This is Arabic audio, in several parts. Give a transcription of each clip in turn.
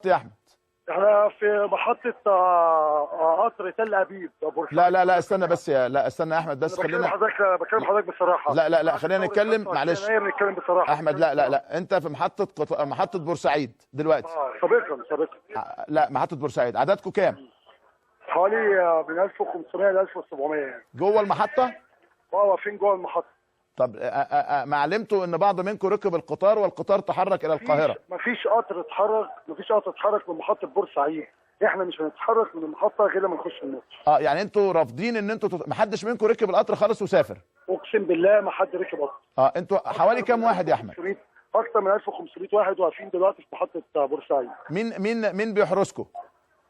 يا احمد؟ احنا في محطة قطر تل أبيب. لا استنى بس لا استنى يا احمد بس خلينا. بكلم حضرتك بصراحة. لا خلينا نتكلم معلش. نتكلم بصراحة احمد لا انت في محطة بورسعيد دلوقتي. سابقا. لا محطة بورسعيد عددكم كام؟ حوالي من 1500 ل 1700 جوه المحطة؟ واقفين جوه المحطة. طب ما علمتوا ان بعض منكم ركب القطار والقطار تحرك الى القاهرة؟ مفيش قطر اتحرك من محطة بورسعيد. احنا مش هنتحرك من المحطة غير لما نخش الماتش. يعني انتوا رافضين ان انتوا ما حدش منكم ركب القطر خالص وسافر؟ اقسم بالله ما حد ركب قطر. انتوا حوالي كام واحد يا احمد؟ اكتر من 1500 واحد واقفين دلوقتي في محطة بورسعيد. مين بيحرسكم؟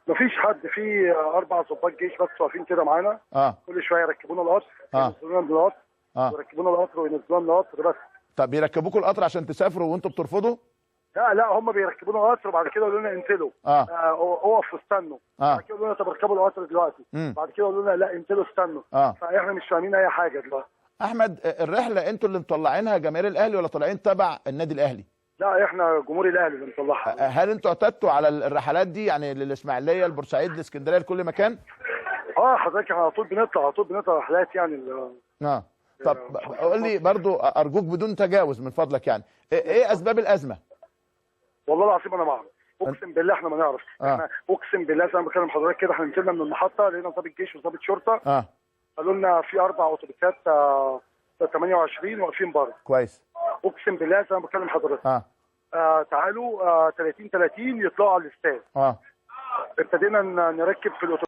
مفيش حد. في 4 ضباط جيش بس واقفين كده معانا. كل شويه يركبونا القطر ينزلونا من القطر يركبونا القطر وينزلونا من القطر بس. طب بيركبوكوا القطر عشان تسافروا وانتوا بترفضوا؟ لا هم بيركبونا القطر وبعد كده يقولوا لنا انزلوا. اقفوا استنوا. بعد كده يقولوا لنا طب اركبوا القطر دلوقتي. بعد كده يقولوا لنا لا انزلوا استنوا. فاحنا مش فاهمين اي حاجه دلوقتي. احمد الرحله انتوا اللي مطلعينها جماهير الاهلي ولا طالعين تبع النادي الاهلي؟ لا احنا جمهور الاهلي اللي مطلعها. هل انتوا اعتدتوا على الرحلات دي يعني للاسماعيليه لبورسعيد لاسكندريه لكل مكان؟ حضرتك على طول بنطلع رحلات يعني. طب قول لي برضو ارجوك بدون تجاوز من فضلك يعني ايه اسباب الازمه؟ والله العظيم انا ما اعرف. اقسم بالله احنا ما نعرف. احنا اقسم بالله زي ما بكلم حضرتك كده احنا نزلنا من المحطه لقينا ضابط جيش وضابط شرطه. قالوا لنا في 4 اتوبيسات 28 واقفين بره. كويس. اقسم بالله زي ما بكلم حضرتك. تعالوا 30 يطلعوا على الاستاد. ابتدينا نركب في الاتوبيس.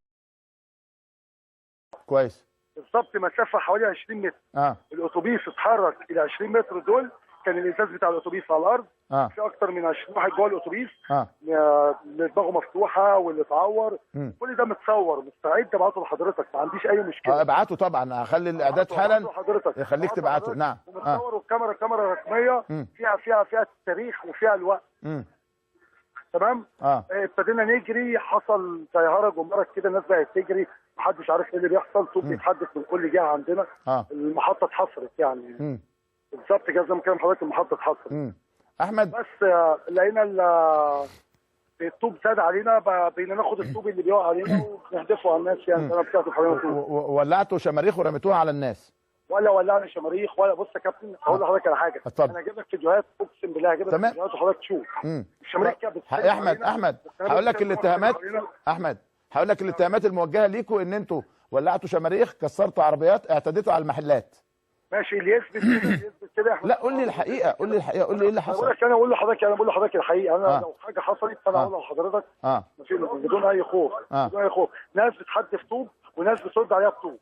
كويس. بالظبط مسافه حوالي 20 متر. الاتوبيس اتحرك الى 20 متر دول كان الازاز بتاع الاتوبيس على الارض. في اكتر من 20 واحد جوه الاتوبيس. اللي دماغه مفتوحه واللي اتعور. كل ده متصور مستعد ابعته لحضرتك ما عنديش اي مشكله. ابعته طبعا هخلي الاعداد حالا يخليك تبعته. نعم. ومتصور والكاميرا كاميرا رقميه فيها التاريخ وفيها الوقت. تمام. ابتدينا نجري حصل زي هرج ومرج كده الناس بقت تجري محدش عارف ايه اللي بيحصل. صوت بيتحدث من كل جهه عندنا. المحطه اتحصرت يعني. بالظبط كده زي ما كان حضرتك المحطه اتحصرت. احمد بس لقينا الطوب زاد علينا بقينا ناخد الطوب اللي بيقع علينا ونحدفه على الناس يعني. انا بتاعته حوالينا طوب. ولعتوا شماريخ ورميتوها على الناس؟ ولا ولعنا شماريخ ولا. بص يا كابتن هقول لحضرتك على حاجه. انا هجيب لك فيديوهات اقسم بالله هجيب لك فيديوهات وحضرتك تشوف. الشماريخ كانت يا احمد هقول لك الاتهامات. هقول لك الاتهامات الموجهه ليكم ان انتوا ولعتوا شماريخ كسرتوا عربيات اعتديتوا على المحلات. ماشي اللي يثبت كده. لا قول لي الحقيقه قول لي ايه اللي حصل. انا بقول لحضرتك الحقيقه. انا لو حاجه حصلت فانا هقولها لحضرتك بدون اي خوف. بدون اي خوف. ناس بتحدف طوب وناس بترد عليها بطوب.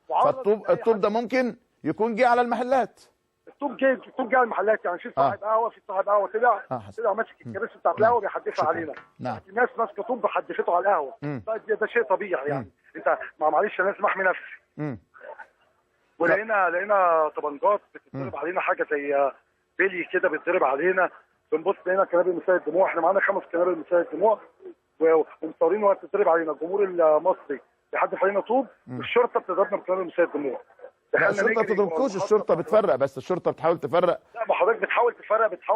فالطوب ده ممكن يكون جه على المحلات. الطوب جه على المحلات يعني. في صاحب قهوه طلع ماسك الكراسي بتاعت القهوه بيحدفها علينا. الناس ماسكه طوب حدفته على القهوه. ده شيء طبيعي يعني. انت معلش انا لازم احمي نفسي. ولقينا طبنجات بتتضرب علينا حاجه زي بلي كده بتضرب علينا. بنبص لقينا قنابل مسيل الدموع. احنا معانا 5 قنابل مسيل الدموع ومصورين وقت بتضرب علينا. الجمهور المصري بيحدف علينا طوب والشرطه بتضربنا بقنابل مسيل الدموع. الشرطه ما بتضربكوش. الشرطه بتفرق بس. الشرطه بتحاول تفرق. لا ما حضرتك بتحاول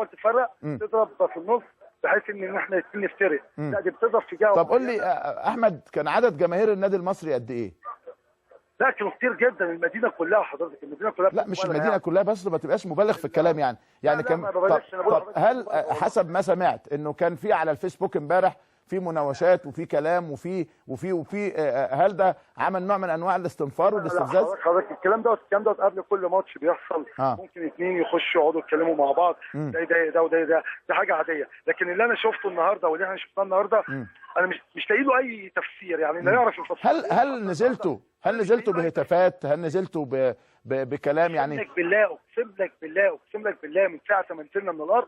تفرق تضرب في النص بحيث ان احنا نفترق. لا دي بتضرب في جهه. طب قول لي احمد كان عدد جماهير النادي المصري قد ايه؟ لا كانوا كتير جدا. المدينه كلها حضرتك. المدينه كلها. لا مش المدينه كلها بس ما تبقاش مبالغ في الكلام يعني. كان طب هل حسب ما سمعت انه كان في على الفيسبوك امبارح في مناوشات وفي كلام وفي هل ده عمل نوع من انواع الاستنفار والاستفزاز؟ حضرتك الكلام دوت قبل كل ماتش بيحصل. ممكن 2 يخشوا يقعدوا يتكلموا مع بعض. ده وده دي حاجه عاديه. لكن اللي انا شفته النهارده واللي احنا شفناه النهارده انا مش لاقي له اي تفسير يعني. لا يعرف التفسير. هل نزلتوا بهتافات؟ هل نزلتوا بكلام يعني؟ اقسم لك بالله من ساعه ما نزلنا من الارض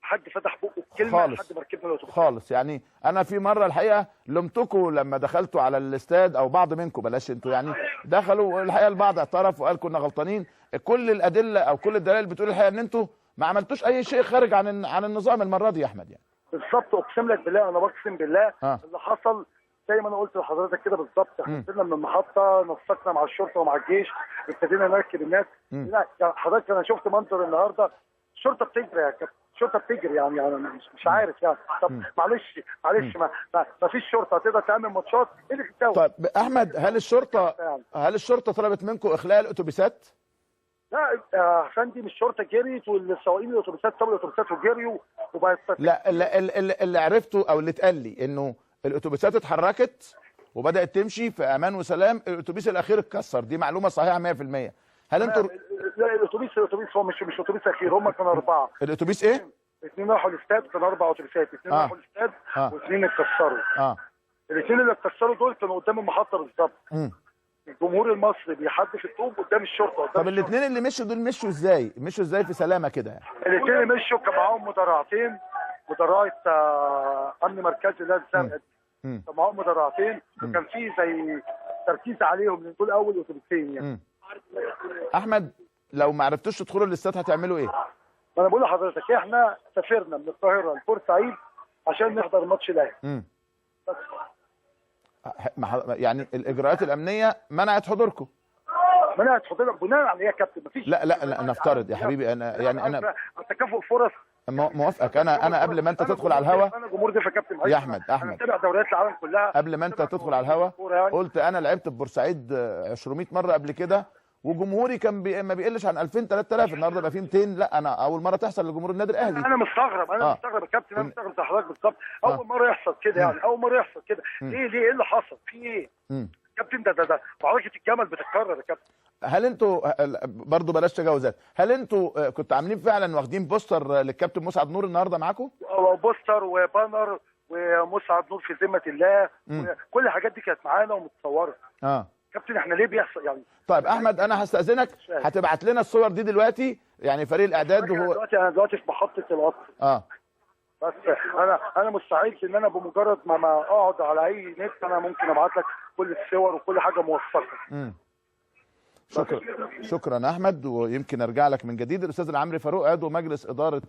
حد فتح بقه بكلمه لحد ما ركبنا الاتوبيس خالص يعني. انا في مره الحقيقه لمتكم لما دخلتوا على الاستاد او بعض منكم بلاش انتوا يعني دخلوا. الحقيقه البعض اعترف وقال كنا غلطانين. كل الادله او كل الدلائل بتقول الحقيقه ان انتوا ما عملتوش اي شيء خارج عن النظام المره دي يا احمد يعني. بالظبط اقسم لك بالله. انا بقسم بالله اللي حصل زي ما انا قلت لحضرتك كده بالظبط. احنا نزلنا من المحطه نسقنا مع الشرطه ومع الجيش ابتدينا نركب الناس. لا حضرتك انا شفت منظر النهارده. الشرطه بتجري يا كابتن. الشرطه بتجري يعني انا مش عارف يعني. طب معلش ما فيش شرطه تقدر تعمل ماتشات، ايه اللي بتسوي؟ طيب احمد، هل الشرطه طلبت منكم اخلاء الاتوبيسات؟ لا يا فندم الشرطه جريت والسواقين الاتوبيسات سابوا الاتوبيسات وجريوا وبقت. لا اللي عرفته او اللي اتقال لي انه الاتوبيسات اتحركت وبدات تمشي في امان وسلام، الاتوبيس الاخير اتكسر، دي معلومه صحيحه 100%. هل انتوا لا الاتوبيس هو مش اتوبيس اخير، هم كانوا 4. الاتوبيس ايه؟ 2 راحوا الاستاد، كانوا 4 اتوبيسات، 2 راحوا الاستاد و2 اتكسروا. الاثنين اللي اتكسروا دول كانوا قدام المحطه بالظبط. الجمهور المصري بيحدف الطوب قدام الشرطه. طب الاثنين اللي مشوا دول مشوا ازاي؟ مشوا ازاي في سلامه كده يعني؟ الاثنين اللي مشوا كان معاهم مدرعتين، مدرعه امن مركزي اللي هي الزرقاء، كان معاهم مدرعتين وكان في زي تركيز عليهم لان دول اول اتوبيسين يعني. احمد، لو ما عرفتوش تدخلوا الاستاد هتعملوا ايه؟ انا بقول لحضرتك احنا سافرنا من القاهره لبورسعيد عشان نحضر ماتش الاهلي. يعني الاجراءات الامنيه منعت حضوركم؟ منعت حضورنا بناء على ايه يا كابتن؟ مفيش. لا نفترض يا حبيبي، انا تكافؤ فرص. موافقك. انا قبل ما انت تدخل على الهوا، انا جمهور ده يا كابتن يا احمد انا متابع دوريات العالم كلها. قبل ما انت تدخل على الهوا قلت انا لعبت في بورسعيد 200 مره قبل كده، وجمهوري كان ما بيقلش عن 2000 3000، النهارده بقى فيه 200. لا انا اول مره تحصل لجمهور النادي الاهلي. انا مستغرب يا كابتن، انا مستغرب زي حضرتك بالظبط. اول مره يحصل كده يعني، اول مره يحصل كده. ليه ايه اللي حصل؟ في ايه؟ كابتن ده معركه الجمل بتتكرر يا كابتن. هل انتوا برضه بلاش تجاوزات، هل انتوا كنتوا عاملين فعلا واخدين بوستر للكابتن مسعد نور النهارده معاكم؟ بوستر وبانر ومسعد نور في ذمه الله، كل الحاجات دي كانت معانا ومتصوره. كابتن احنا ليه بيحصل يعني؟ طيب احمد، انا هستاذنك هتبعت لنا الصور دي دلوقتي، يعني فريق الاعداد وهو انا دلوقتي في محطه القطر. بس انا مستعد ان انا بمجرد ما اقعد على اي نت انا ممكن ابعت لك كل الصور وكل حاجه موثقه. شكرا احمد، ويمكن ارجع لك من جديد. الاستاذ العمري فاروق، عضو مجلس اداره